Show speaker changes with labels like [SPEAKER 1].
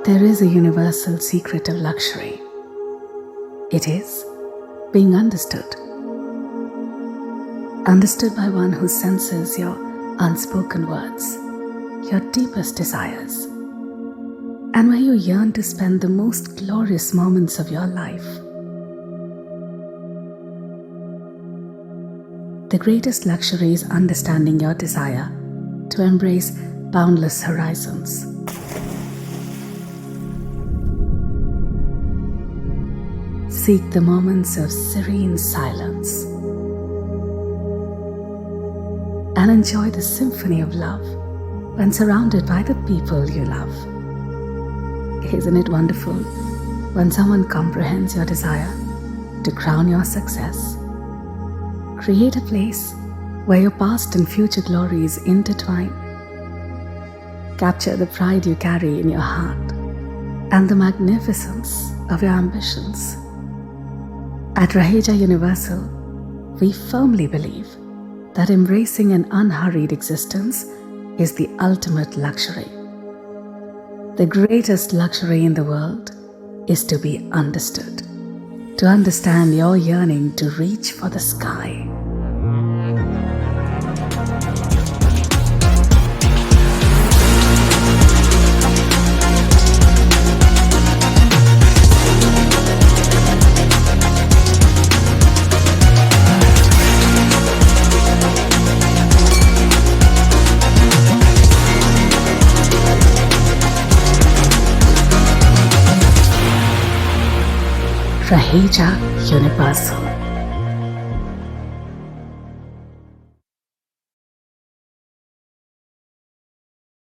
[SPEAKER 1] There is a universal secret of luxury. It is being understood. Understood by one who senses your unspoken words, your deepest desires, and where you yearn to spend the most glorious moments of your life. The greatest luxury is understanding your desire to embrace boundless horizons. Seek the moments of serene silence and enjoy the symphony of love when surrounded by the people you love. Isn't it wonderful when someone comprehends your desire to crown your success? Create a place where your past and future glories intertwine. Capture the pride you carry in your heart and the magnificence of your ambitions. At Raheja Universal, we firmly believe that embracing an unhurried existence is the ultimate luxury. The greatest luxury in the world is to be understood, to understand your yearning to reach for the sky. Raheja Universal.